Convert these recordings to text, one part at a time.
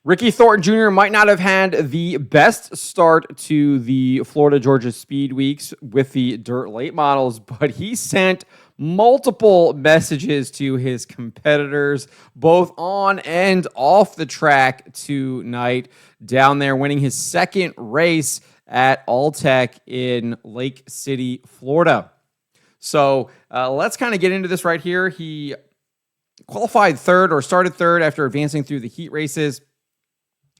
Ricky Thornton Jr. might not have had the best start to the Florida-Georgia Speed Weeks with the dirt late models, but he sent multiple messages to his competitors, both on and off the track tonight, down there winning his second race at All-Tech in Lake City, Florida. So let's kind of get into this right here. He qualified third or started third after advancing through the heat races.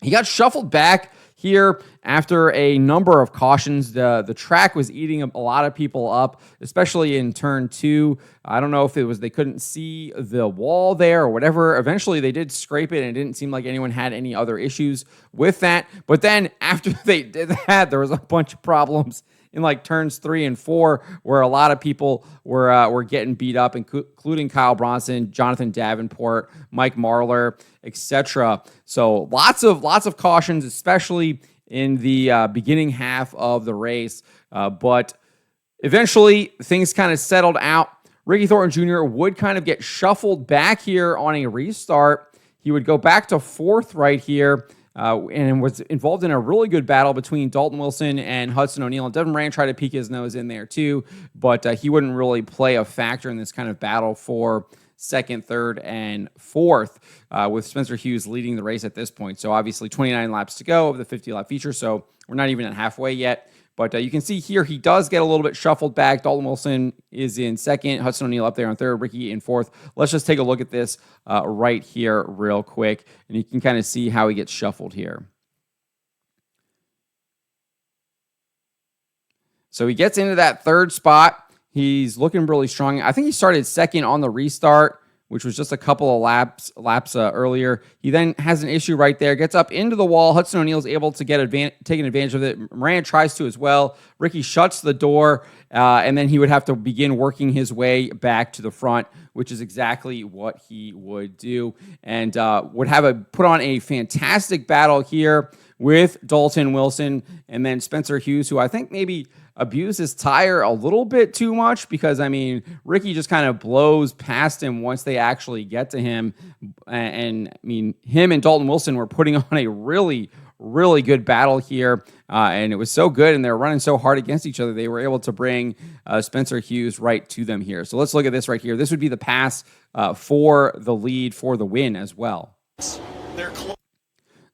He got shuffled back here after a number of cautions. The track was eating a lot of people up, especially in turn 2. I don't know if it was they couldn't see the wall there or whatever. Eventually, they did scrape it, and it didn't seem like anyone had any other issues with that. But then after they did that, there was a bunch of problems in like turns 3 and 4, where a lot of people were getting beat up, including Kyle Bronson, Jonathan Davenport, Mike Marlar, etc. So lots of cautions, especially in the beginning half of the race. But eventually, things kind of settled out. Ricky Thornton Jr. would kind of get shuffled back here on a restart. He would go back to 4th right here. And was involved in a really good battle between Dalton Wilson and Hudson O'Neal. And Devin Moran tried to peek his nose in there too, but he wouldn't really play a factor in this kind of battle for 2nd, 3rd, and 4th, with Spencer Hughes leading the race at this point. So obviously 29 laps to go of the 50-lap feature, so we're not even at halfway yet. But you can see here he does get a little bit shuffled back. Dalton Wilson is in 2nd. Hudson O'Neal up there on 3rd. Ricky in 4th. Let's just take a look at this right here real quick. And you can kind of see how he gets shuffled here. So he gets into that 3rd spot. He's looking really strong. I think he started 2nd on the restart, which was just a couple of laps earlier. He then has an issue right there, gets up into the wall. Hudson O'Neal is able to taking advantage of it. Moran tries to as well. Ricky shuts the door, and then he would have to begin working his way back to the front, which is exactly what he would do, and would have put on a fantastic battle here with Dalton Wilson, and then Spencer Hughes, who I think maybe abused his tire a little bit too much, because, I mean, Ricky just kind of blows past him once they actually get to him. And I mean, him and Dalton Wilson were putting on a really, really good battle here. And it was so good, and they're running so hard against each other, they were able to bring Spencer Hughes right to them here. So let's look at this right here. This would be the pass for the lead for the win as well.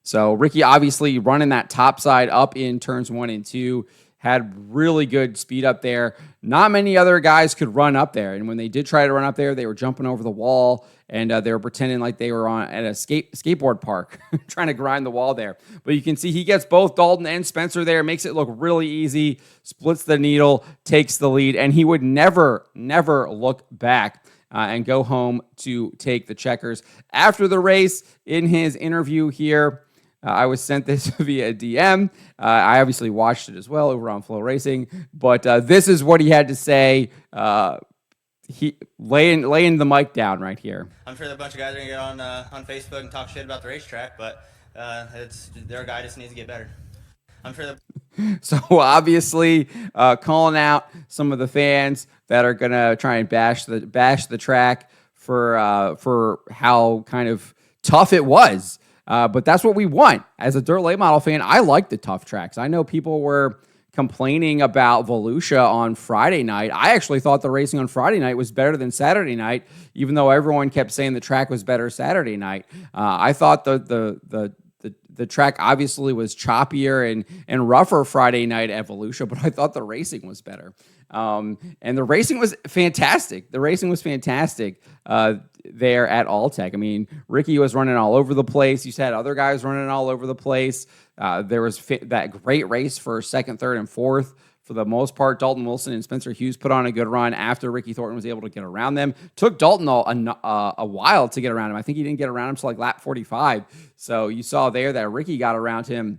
So Ricky obviously running that top side up in turns 1 and 2. Had really good speed up there. Not many other guys could run up there. And when they did try to run up there, they were jumping over the wall, and they were pretending like they were at a skateboard park trying to grind the wall there. But you can see he gets both Dalton and Spencer there, makes it look really easy, splits the needle, takes the lead, and he would never look back and go home to take the checkers. After the race, in his interview here, I was sent this via DM. I obviously watched it as well over on Flow Racing, but this is what he had to say. He laying the mic down right here. I'm sure that a bunch of guys are gonna get on Facebook and talk shit about the racetrack, but their guy just needs to get better. I'm sure that. So obviously, calling out some of the fans that are gonna try and bash the track for how kind of tough it was. But that's what we want. As a dirt late model fan, I like the tough tracks. I know people were complaining about Volusia on Friday night. I actually thought the racing on Friday night was better than Saturday night, even though everyone kept saying the track was better Saturday night. I thought the track obviously was choppier and rougher Friday night at Volusia, but I thought the racing was better. And the racing was fantastic. There at All-Tech. I mean, Ricky was running all over the place. You had other guys running all over the place. There was that great race for 2nd, 3rd, and 4th. For the most part, Dalton Wilson and Spencer Hughes put on a good run after Ricky Thornton was able to get around them. Took Dalton a while to get around him. I think he didn't get around him until like lap 45. So you saw there that Ricky got around him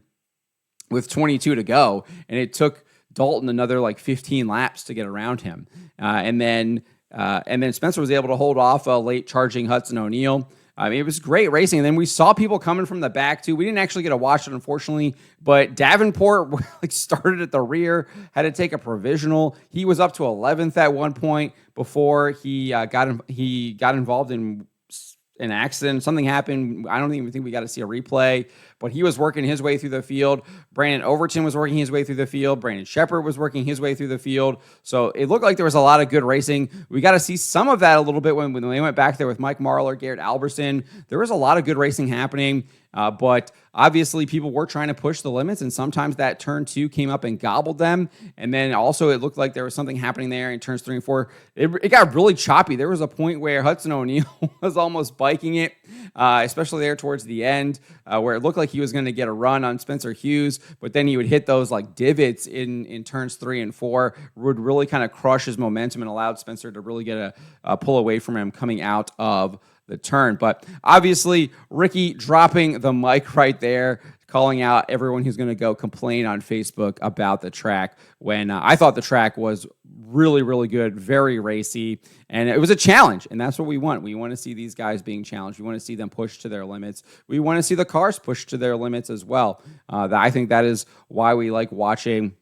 with 22 to go, and it took Dalton another like 15 laps to get around him. And then Spencer was able to hold off a late charging Hudson O'Neal. I mean, it was great racing. And then we saw people coming from the back, too. We didn't actually get to watch it, unfortunately. But Davenport started at the rear, had to take a provisional. He was up to 11th at one point before he got involved in an accident. Something happened. I don't even think we got to see a replay, but he was working his way through the field. Brandon Overton was working his way through the field. Brandon Shepard was working his way through the field. So it looked like there was a lot of good racing. We got to see some of that a little bit when they went back there with Mike Marlar, Garrett Alberson. There was a lot of good racing happening, but obviously people were trying to push the limits, and sometimes that turn 2 came up and gobbled them. And then also it looked like there was something happening there in turns 3 and 4. It got really choppy. There was a point where Hudson O'Neal was almost biking it, especially there towards the end, where it looked like he was going to get a run on Spencer Hughes, but then he would hit those like divots in turns 3 and 4, would really kind of crush his momentum and allowed Spencer to really get a pull away from him coming out of the turn. But obviously, Ricky dropping the mic right there, calling out everyone who's going to go complain on Facebook about the track, when I thought the track was really, really good, very racy, and it was a challenge, and that's what we want. We want to see these guys being challenged. We want to see them push to their limits. We want to see the cars push to their limits as well. I think that is why we like watching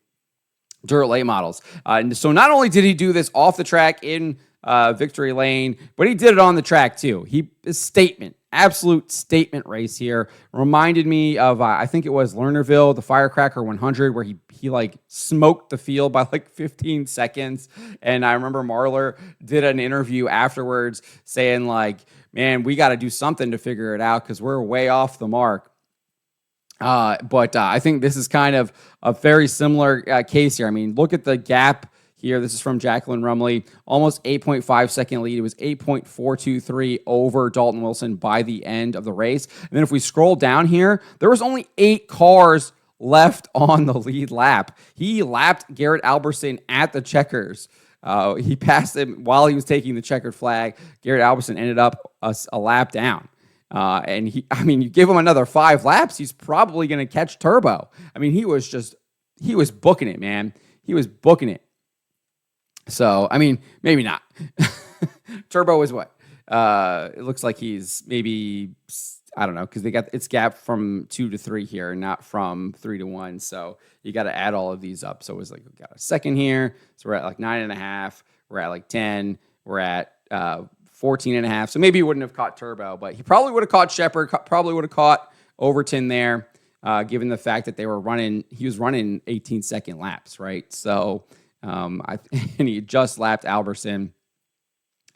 dirt late models. And so not only did he do this off the track in Victory Lane, but he did it on the track too. His statement, absolute statement race here, reminded me of I think it was Lernerville, the Firecracker 100, where he like smoked the field by like 15 seconds. And I remember Marlar did an interview afterwards saying like, man, we got to do something to figure it out because we're way off the mark. But I think this is kind of a very similar case here. I mean, look at the gap here. This is from Jacqueline Rumley, almost 8.5 second lead. It was 8.423 over Dalton Wilson by the end of the race. And then if we scroll down here, there was only 8 cars left on the lead lap. He lapped Garrett Alberson at the checkers. He passed him while he was taking the checkered flag. Garrett Alberson ended up a lap down. And you give him another 5 laps, he's probably going to catch Turbo. I mean, he was booking it, man. He was booking it. So, I mean, maybe not. Turbo is what? It looks like he's maybe, I don't know, because it's gap from 2 to 3 here, not from 3 to 1. So you got to add all of these up. So it was like, we got a second here. So we're at like 9.5. We're at like 10. We're at 14.5. So maybe he wouldn't have caught Turbo, but he probably would have caught Shepard, probably would have caught Overton there, given the fact that he was running 18-second laps, right? So, and he just lapped Alberson,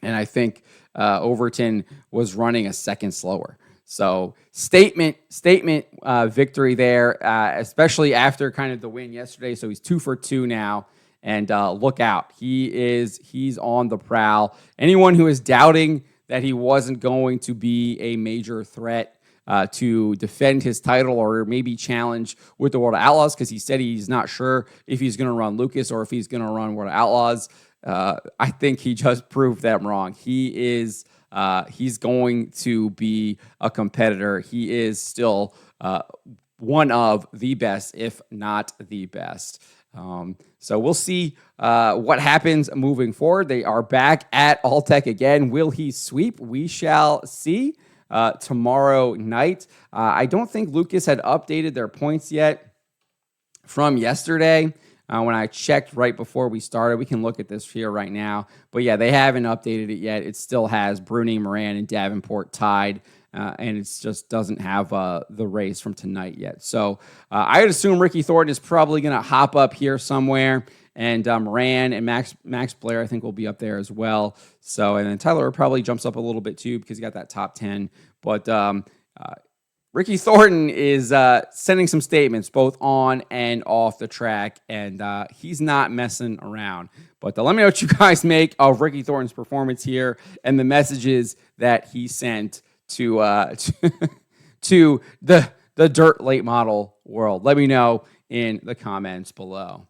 and I think Overton was running a second slower. So statement victory there, especially after kind of the win yesterday. So he's 2 for 2 now, and look out, he's on the prowl. Anyone who is doubting that he wasn't going to be a major threat to defend his title or maybe challenge with the World of Outlaws, because he said he's not sure if he's going to run Lucas or if he's going to run World of Outlaws. I think he just proved them wrong. He's going to be a competitor. He is still one of the best, if not the best. So we'll see what happens moving forward. They are back at All-Tech again. Will he sweep? We shall see tomorrow night. I don't think Lucas had updated their points yet from yesterday. When I checked right before we started, we can look at this here right now. But yeah, they haven't updated it yet. It still has Bruni, Moran, and Davenport tied, and it just doesn't have the race from tonight yet. So I would assume Ricky Thornton is probably going to hop up here somewhere, and Moran and Max Blair, I think, will be up there as well. So, and then Tyler probably jumps up a little bit too because he got that top 10. But Ricky Thornton is sending some statements both on and off the track, and he's not messing around. But let me know what you guys make of Ricky Thornton's performance here and the messages that he sent to to the dirt late model world. Let me know in the comments below.